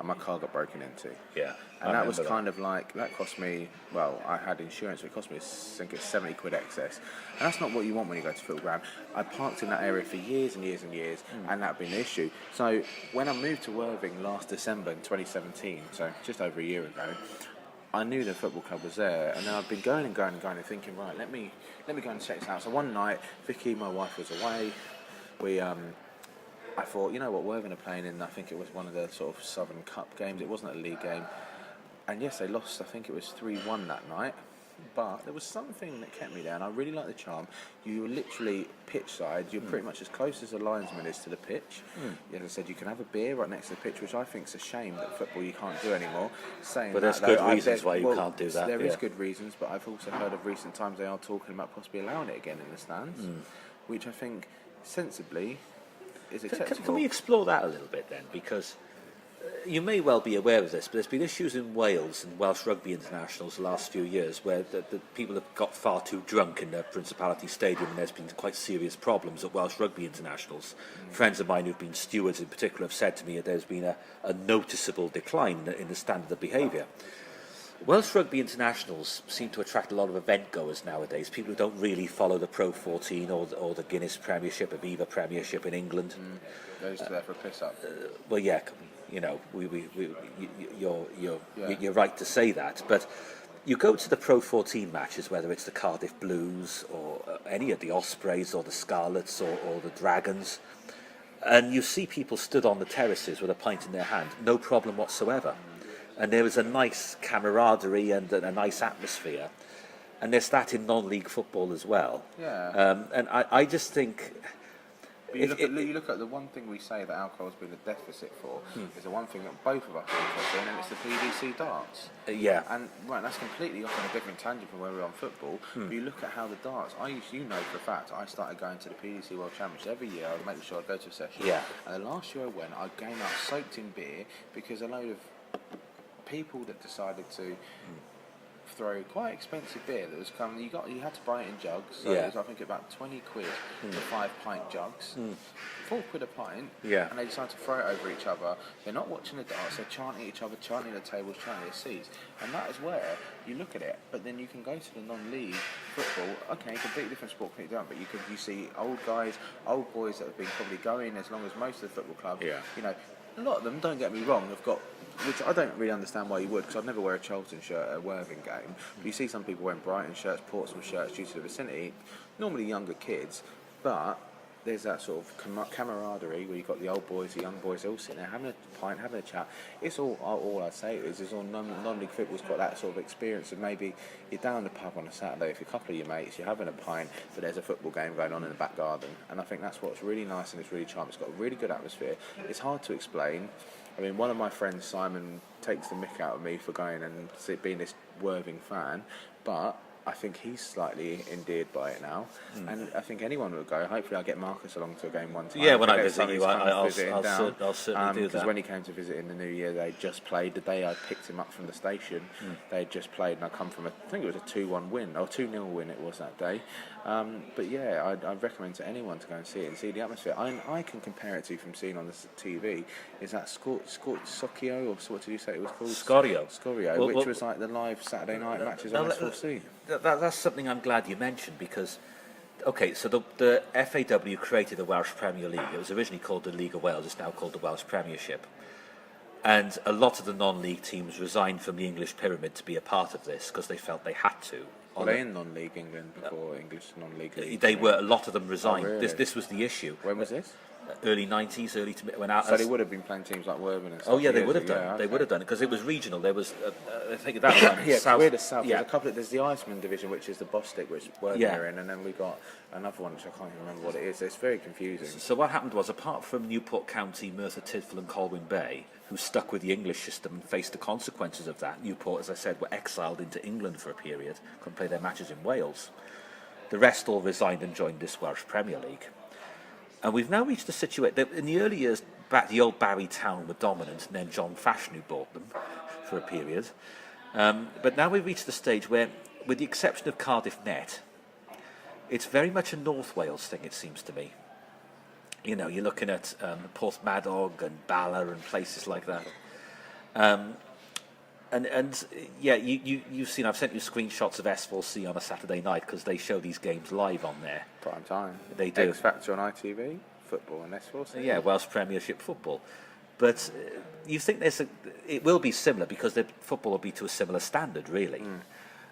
and my car got broken into. Yeah. And that was kind of like, that cost me, well, I had insurance, so it cost me, I think it's 70 quid excess. And that's not what you want when you go to football ground. I parked in that area for years and years and years, and that been the issue. So when I moved to Worthing last December in 2017, so just over a year ago, I knew the football club was there, and then I've been going and thinking, right, let me go and check this out. So one night, Vicky, my wife, was away. I thought, you know what, Worthing are playing in, I think it was one of the sort of Southern Cup games. It wasn't a league game. And yes, they lost, I think it was 3-1 that night. But there was something that kept me there, and I really like the charm. You were literally pitch side. You're pretty much as close as the linesman is to the pitch. As I said, you can have a beer right next to the pitch, which I think is a shame that football you can't do anymore. But there's good reasons why you can't do that. There is good reasons, but I've also heard of recent times they are talking about possibly allowing it again in the stands, which I think sensibly is acceptable. Can we explore that a little bit then? Because you may well be aware of this, but there's been issues in Wales and Welsh rugby internationals the last few years where the people have got far too drunk in the Principality Stadium, and there's been quite serious problems at Welsh rugby internationals. Friends of mine who've been stewards in particular have said to me that there's been a noticeable decline in the standard of behaviour. Welsh rugby internationals seem to attract a lot of event goers nowadays, people who don't really follow the Pro 14 or the Guinness Premiership, Aviva Premiership in England. Those are there for a piss up. Well, yeah, you know, you're right to say that, but you go to the Pro 14 matches, whether it's the Cardiff Blues or any of the Ospreys or the Scarlets or the Dragons, and you see people stood on the terraces with a pint in their hand, no problem whatsoever. And there is a nice camaraderie and a nice atmosphere. And there's that in non-league football as well. Yeah. And I just think... You look at the one thing we say that alcohol's been a deficit for is the one thing that both of us are interested in, and it's the PDC darts. Yeah. And right, that's completely off on a different tangent from where we're on football. But you look at how the darts. You know for a fact, I started going to the PDC World Championship every year. I would make sure I'd go to a session. Yeah. And the last year I went, I came out soaked in beer because a load of people that decided to throw quite expensive beer that was coming. You had to buy it in jugs. So it was, I think, about 20 quid for 5 pint jugs. 4 quid a pint. Yeah. And they decided to throw it over each other. They're not watching the darts. They're chanting each other, chanting the tables, chanting the seats. And that is where you look at it. But then you can go to the non-league football. Okay, completely different sport, completely different. But you see old guys, old boys that have been probably going as long as most of the football clubs. Yeah. You know, a lot of them, don't get me wrong, have got, which I don't really understand why you would, because I'd never wear a Charlton shirt at a Worthing game. But you see some people wearing Brighton shirts, Portsmouth shirts due to the vicinity, normally younger kids, but there's that sort of camaraderie where you've got the old boys, the young boys, all sitting there having a pint, having a chat. It's all I say is all non-league football's got that sort of experience of maybe you're down the pub on a Saturday with a couple of your mates, you're having a pint, but there's a football game going on in the back garden. And I think that's what's really nice and it's really charming. It's got a really good atmosphere. It's hard to explain. I mean, one of my friends, Simon, takes the mick out of me for going and being this Worthing fan, but I think he's slightly endeared by it now, and I think anyone would go. Hopefully, I'll get Marcus along to a game one time. Yeah, when I Next visit time you, he's come I'll visiting down. certainly do that. Because when he came to visit in the new year, they just played. The day I picked him up from the station, they had just played, and I come from I think it was a 2-1 win, or 2-0 win it was that day. But yeah, I'd recommend to anyone to go and see it and see the atmosphere. I can compare it to from seeing on the TV. Is that Scorchio, or what did you say it was called? Scorio, which was like the live Saturday night matches on S4C. That's something I'm glad you mentioned because, okay, so the FAW created the Welsh Premier League. It was originally called the League of Wales. It's now called the Welsh Premiership. And a lot of the non-league teams resigned from the English pyramid to be a part of this because they felt they had to. Were they in non-league England before English non-league? They were. A lot of them resigned. Oh, really? This was the issue. When was this? Early 90s, early to when out. So they would have been playing teams like Worthing and stuff. Oh yeah, they would have done. Yeah, okay. They would have done it because it was regional. There was, I think that one. Yeah, South, we're the South. Yeah. There's a couple. There's the Iceman division, which is the Bostik, which Worthing are in, and then we got another one which I can't even remember what it is. It's very confusing. So what happened was, apart from Newport County, Merthyr Tydfil and Colwyn Bay, who stuck with the English system and faced the consequences of that, Newport, as I said, were exiled into England for a period, couldn't play their matches in Wales. The rest all resigned and joined this Welsh Premier League. And we've now reached a situation. In the early years, back the old Barry Town were dominant, and then John Fashanu bought them for a period. But now we've reached the stage where, with the exception of Cardiff Net, it's very much a North Wales thing, it seems to me. You know, you're looking at Porthmadog and Bala and places like that. And yeah, you've seen, I've sent you screenshots of S4C on a Saturday night because they show these games live on there. Prime time. They do. X Factor on ITV, football and S4C. Yeah, Welsh Premiership football. But you think it will be similar because the football will be to a similar standard, really.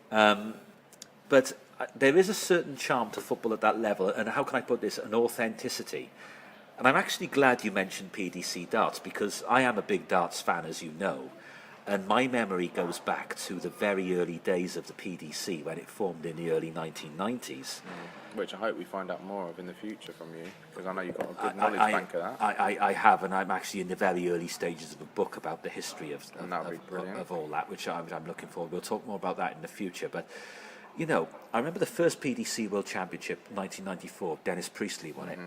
But there is a certain charm to football at that level, and how can I put this? An authenticity. And I'm actually glad you mentioned PDC darts because I am a big darts fan, as you know. And my memory goes back to the very early days of the PDC when it formed in the early 1990s. Which I hope we find out more of in the future from you, because I know you've got a good knowledge bank of that. I have, and I'm actually in the very early stages of a book about the history of all that, which I'm looking forward. We'll talk more about that in the future. But, you know, I remember the first PDC World Championship, 1994, Dennis Priestley won it.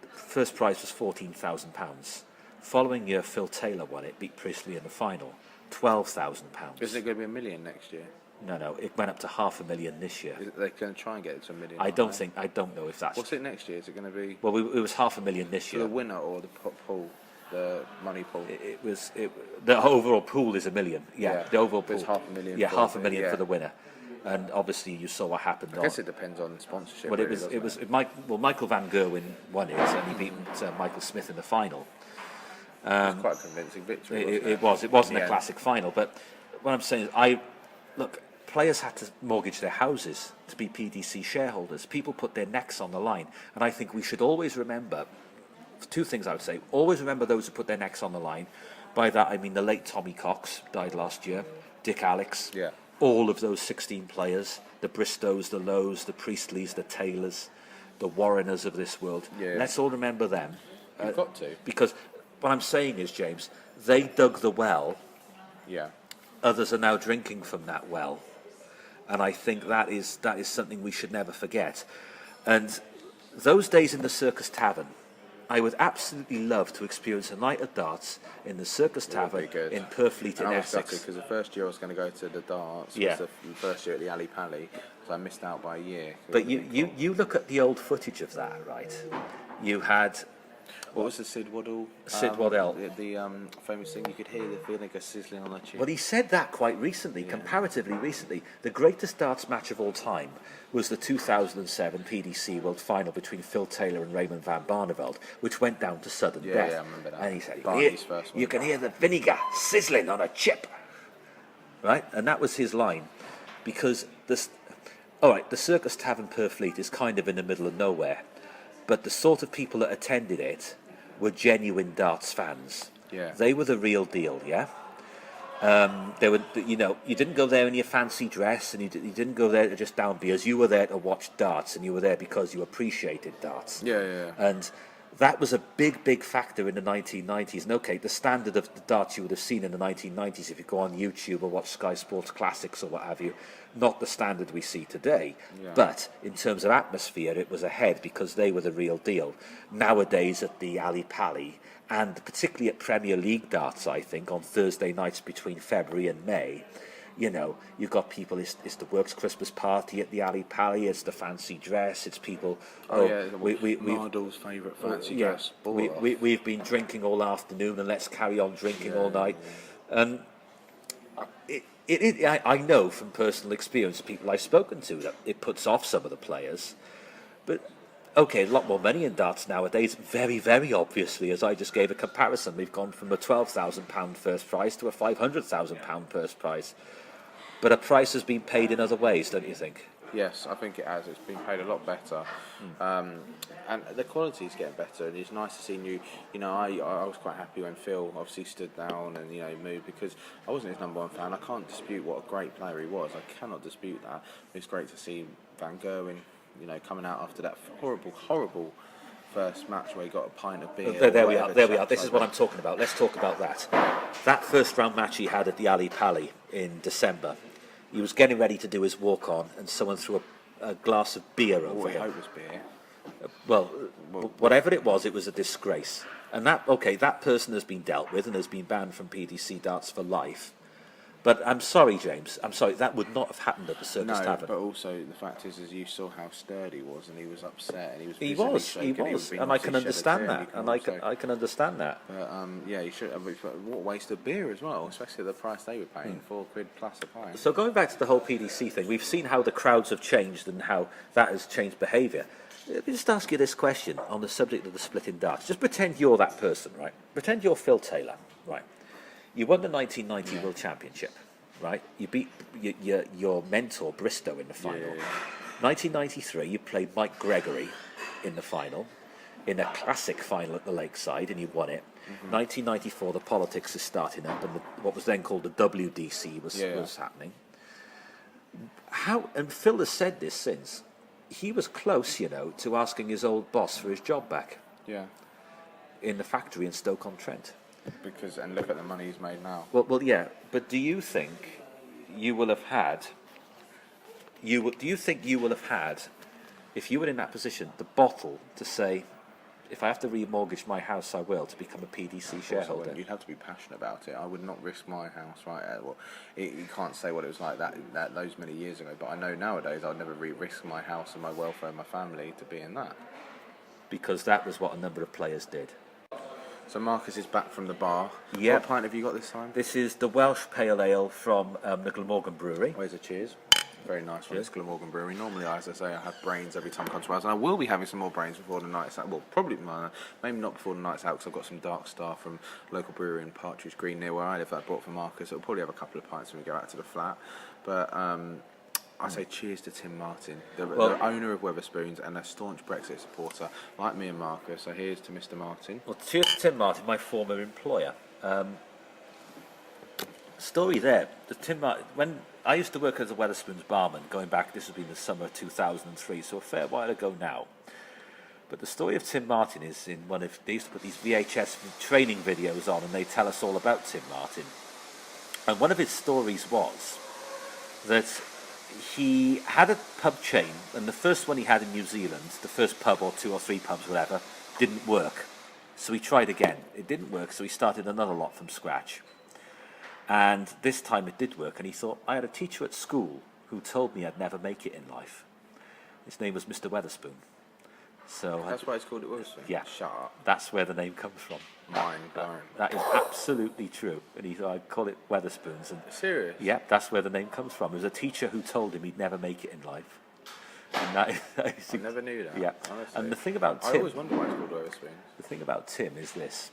The first prize was £14,000. Following year, Phil Taylor won it, beat Priestley in the final. £12,000. Is it going to be $1 million next year? No, it went up to $500,000 this year. They're going to try and get it to $1 million. I don't know if that's. What's it next year? Is it going to be? Well, it was $500,000 this year. The winner or the pool, the money pool. The overall pool is $1 million. Yeah, the overall pool. It's $500,000. Yeah, $500,000 for the winner. And obviously, you saw what happened. I guess it depends on sponsorship. Well, Michael Van Gerwen won it, and he beat Michael Smith in the final. It was quite a convincing victory. It wasn't a classic final, but what I'm saying is, players had to mortgage their houses to be PDC shareholders. People put their necks on the line, and I think we should always remember two things. I would say, always remember those who put their necks on the line. By that I mean the late Tommy Cox died last year, Dick Alex, all of those 16 players, the Bristows, the Lows, the Priestleys, the Taylors, the Warreners of this world. Let's all remember them. You've got to, because. What I'm saying is, James, they dug the well. Yeah. Others are now drinking from that well, and I think that is something we should never forget. And those days in the Circus Tavern, I would absolutely love to experience a night of darts in the Circus Tavern in Purfleet in Essex. Because the first year I was going to go to the darts was the first year at the Ali Pally, so I missed out by a year. But you look at the old footage of that, right? You had. What was the Sid Waddell? Sid Waddell. The famous thing, you could hear the vinegar sizzling on the chin. Well, he said that quite recently, comparatively recently. The greatest darts match of all time was the 2007 PDC World Final between Phil Taylor and Raymond van Barneveld, which went down to sudden death. Yeah, I remember that. And he said, you can hear the vinegar sizzling on a chip. Right? And that was his line. Because, the Circus Tavern Purfleet is kind of in the middle of nowhere. But the sort of people that attended it were genuine darts fans. Yeah. They were the real deal, yeah? They were, you didn't go there in your fancy dress, and you didn't go there to just down beers. You were there to watch darts, and you were there because you appreciated darts. Yeah. And that was a big factor in the 1990s. And okay, the standard of the darts you would have seen in the 1990s, if you go on YouTube or watch Sky Sports Classics or what have you, not the standard we see today. Yeah. But in terms of atmosphere, it was ahead because they were the real deal. Nowadays at the Ali Pali, and particularly at Premier League darts, I think, on Thursday nights between February and May, you know, you've got people, it's the Works Christmas party at the Ali Pali, it's the fancy dress, it's people... Mardle's favourite fancy dress. We've been drinking all afternoon and let's carry on drinking all night. And I know from personal experience, people I've spoken to, that it puts off some of the players. But, okay, a lot more money in darts nowadays, very, very obviously, as I just gave a comparison. We've gone from a £12,000 first prize to a £500,000 first prize. But a price has been paid in other ways, don't you think? Yes, I think it has. It's been paid a lot better, and the quality is getting better. And it's nice to see new. You know, I was quite happy when Phil obviously stood down and moved, because I wasn't his number one fan. I can't dispute what a great player he was. I cannot dispute that. It's great to see Van Gerwen, coming out after that horrible first match where he got a pint of beer. There we are. This is what I'm talking about. Let's talk about that. That first round match he had at the Ali Pali in December. He was getting ready to do his walk-on, and someone threw a glass of beer over him. I hope it was beer. Well, whatever it was a disgrace. And that person has been dealt with and has been banned from PDC darts for life. But I'm sorry, James. I'm sorry. That would not have happened at the Circus Tavern. But also the fact is you saw how sturdy he was, and he was upset, and he was. He was, and I can understand that, I can understand that. But he should. What a waste of beer as well, especially at the price they were paying, £4 plus a pint. So going back to the whole PDC thing, we've seen how the crowds have changed and how that has changed behaviour. Let me just ask you this question on the subject of the split in darts. Just pretend you're that person, right? Pretend you're Phil Taylor, right? You won the 1990 World Championship, right? You beat your mentor, Bristow, in the final. 1993, you played Mike Gregory in the final, in a classic final at the Lakeside, and you won it. 1994, the politics is starting up, and what was then called the WDC was happening. And Phil has said this since, he was close, to asking his old boss for his job back. Yeah. In the factory in Stoke-on-Trent. And look at the money he's made now. Well, yeah. But do you think you will have had? Do you think you will have had, if you were in that position, the bottle to say, if I have to remortgage my house, I will, to become a PDC shareholder? You'd have to be passionate about it. I would not risk my house, right? Well, you can't say what it was like that those many years ago, but I know nowadays I'd never risk my house and my welfare and my family to be in that. Because that was what a number of players did. So Marcus is back from the bar. Yeah. What pint have you got this time? This is the Welsh Pale Ale from the Glamorgan Brewery. Where's a cheers? Very nice one. It's Glamorgan Brewery. Normally, as I say, I have brains every time I come to Wales, and I will be having some more brains before the night's out. Well, probably maybe not before the night's out, because I've got some Dark Star from local brewery in Partridge Green near where I live that I bought for Marcus. I'll probably have a couple of pints when we go out to the flat. But I say cheers to Tim Martin, the owner of Wetherspoons and a staunch Brexit supporter like me and Marcus. So here's to Mr. Martin. Well, cheers to Tim Martin, my former employer. Story there. Tim Martin, when I used to work as a Wetherspoons barman, going back, this has been the summer of 2003, so a fair while ago now. But the story of Tim Martin is in they used to put these VHS training videos on, and they tell us all about Tim Martin. And one of his stories was that he had a pub chain, and the first one he had in New Zealand, the first pub or 2 or 3 pubs, whatever, didn't work. So he tried again. It didn't work, so he started another lot from scratch. And this time it did work, and he thought, I had a teacher at school who told me I'd never make it in life. His name was Mr. Wetherspoon. So that's why it's called it Wetherspoon? Yeah. Shut up. That's where the name comes from. Mind blowing. That is absolutely true. And he thought, I'd call it Wetherspoons. And serious? Yeah, that's where the name comes from. It was a teacher who told him he'd never make it in life. And that is I never knew that. Yeah. Honestly. And the thing about Tim... I always wondered why it's called Wetherspoons. The thing about Tim is this.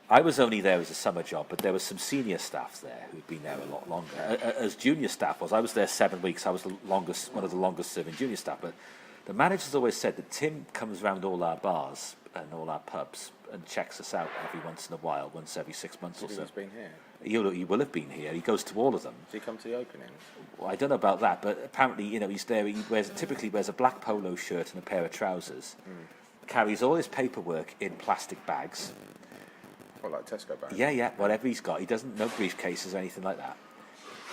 I was only there as a summer job, but there was some senior staff there who'd been there a lot longer. As junior staff I was there 7 weeks. I was one of the longest serving junior staff. But the managers always said that Tim comes round all our bars and all our pubs and checks us out every once in a while, once every 6 months or so. He's been here? He will have been here. He goes to all of them. Does he come to the openings? Well, I don't know about that, but apparently, he's there. He typically wears a black polo shirt and a pair of trousers. carries all his paperwork in plastic bags. What, like Tesco bags? Yeah, whatever he's got. He doesn't know briefcases or anything like that.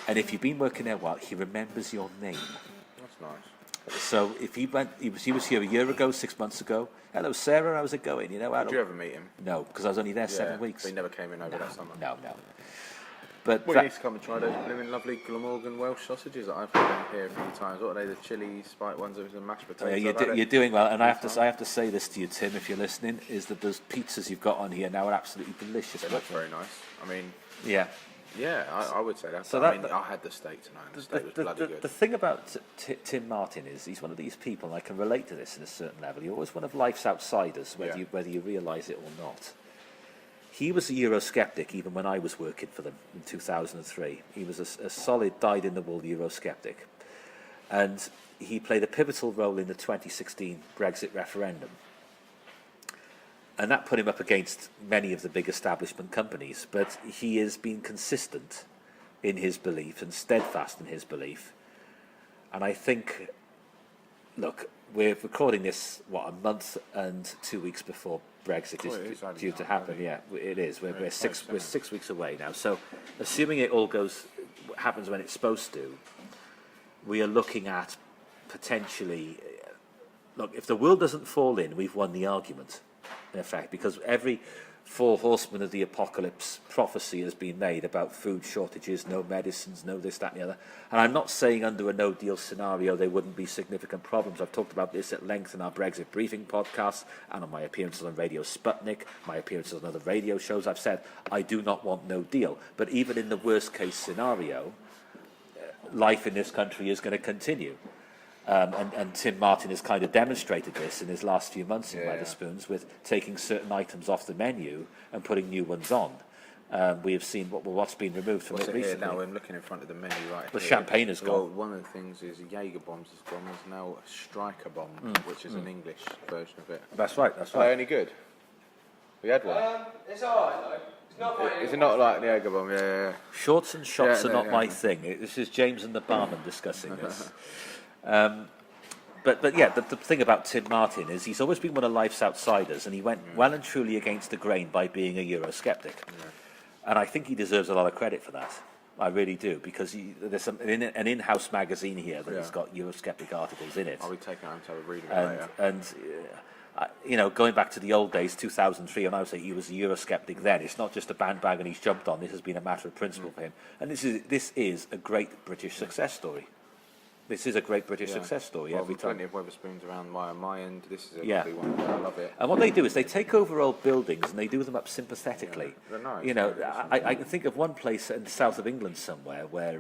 And if you've been working there a while, he remembers your name. That's nice. So if he was here a year ago, 6 months ago. Hello, Sarah. How's it going? Did you ever meet him? No, because I was only there 7 weeks. But he never came in over that summer. No. But Well, you need to come and try those living lovely Glamorgan Welsh sausages that I've had here a few times. What are they? The chili spiked ones with the mashed potatoes. You're doing well, and I have to say this to you, Tim, if you're listening, is that those pizzas you've got on here now are absolutely delicious. They look very nice. I mean, yeah, I would say that. So I had the steak tonight. And the steak was bloody good. The thing about Tim Martin is he's one of these people, and I can relate to this in a certain level. You're always one of life's outsiders, whether you realise it or not. He was a Eurosceptic even when I was working for them in 2003. He was a solid, dyed-in-the-wool Eurosceptic. And he played a pivotal role in the 2016 Brexit referendum. And that put him up against many of the big establishment companies. But he has been consistent in his belief and steadfast in his belief. And I think, look, we're recording this, a month and 2 weeks before Brexit is due to happen. Yeah, it is. We're 6 weeks away now. So, assuming it all happens when it's supposed to, we are looking at potentially. Look, if the world doesn't fall in, we've won the argument, in effect, because every four horsemen of the apocalypse prophecy has been made about food shortages, no medicines, no this, that, and the other. And I'm not saying under a no-deal scenario there wouldn't be significant problems. I've talked about this at length in our Brexit briefing podcast and on my appearances on Radio Sputnik, my appearances on other radio shows. I've said I do not want no deal. But even in the worst-case scenario, life in this country is going to continue. And Tim Martin has kind of demonstrated this in his last few months in Wetherspoons with taking certain items off the menu and putting new ones on. We have seen what's been removed from it recently. Here now? I'm looking in front of the menu right here. The champagne has gone. Well, one of the things is Jaeger bombs has gone. There's now a striker bomb, which is an English version of it. That's right. Are they any good? We had one. It's alright though. It's not my Is it not like the Jaeger bomb? Yeah. Shorts and shots are not my thing. This is James and the barman discussing this. But yeah, the thing about Tim Martin is he's always been one of life's outsiders, and he went well and truly against the grain by being a Eurosceptic. And I think he deserves a lot of credit for that. I really do, because there's an in-house magazine here that has got Eurosceptic articles in it. I'll be taking it home to have a read of it later. And going back to the old days, 2003, and I would say he was a Eurosceptic then. It's not just a bandwagon he's jumped on. This has been a matter of principle for him. And this is a great British success story. This is a great British success story every time. Plenty of Wetherspoons around my end. This is a lovely one. I love it. And what they do is they take over old buildings and they do them up sympathetically. They're nice. I can think of one place in the south of England somewhere where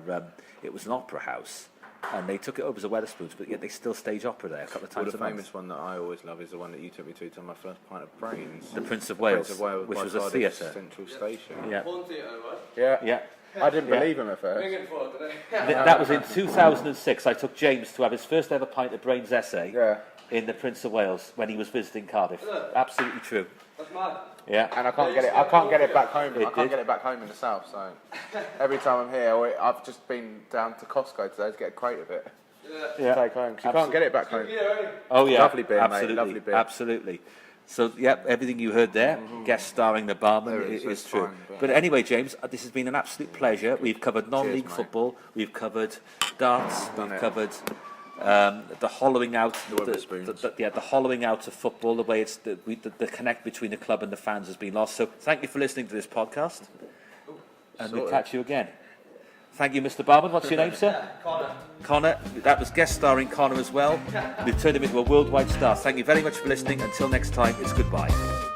it was an opera house, and they took it over as a Wetherspoons, but yet they still stage opera there a couple of times the a month. famous one that I always love is the one that you took me to my first pint of brains. The Prince of Wales, which was a Cardiff theatre. Central Station. Yeah. One theatre, right? Yeah. I didn't believe him at first. Bring it forward today. That was in 2006. I took James to have his first ever pint of brains essay in the Prince of Wales when he was visiting Cardiff. Absolutely true. That's mad. Yeah. And I can't get it back home. I can't get it back home in the south. So every time I'm here, I've just been down to Costco today to get a crate of it. Yeah. Take home. 'Cause you can't get it back home. Oh yeah. Lovely beer, absolutely, mate. Lovely beer. Absolutely. So, everything you heard there, guest starring the barman, is true. But anyway, James, this has been an absolute pleasure. We've covered non-league football, we've covered darts, we've covered the hollowing out, the hollowing out of football, the way it's the connect between the club and the fans has been lost. So, thank you for listening to this podcast, and we'll catch you again. Thank you, Mr. Barman. What's your name, sir? Connor. That was guest starring Connor as well. We've turned him into a worldwide star. Thank you very much for listening. Until next time, it's goodbye.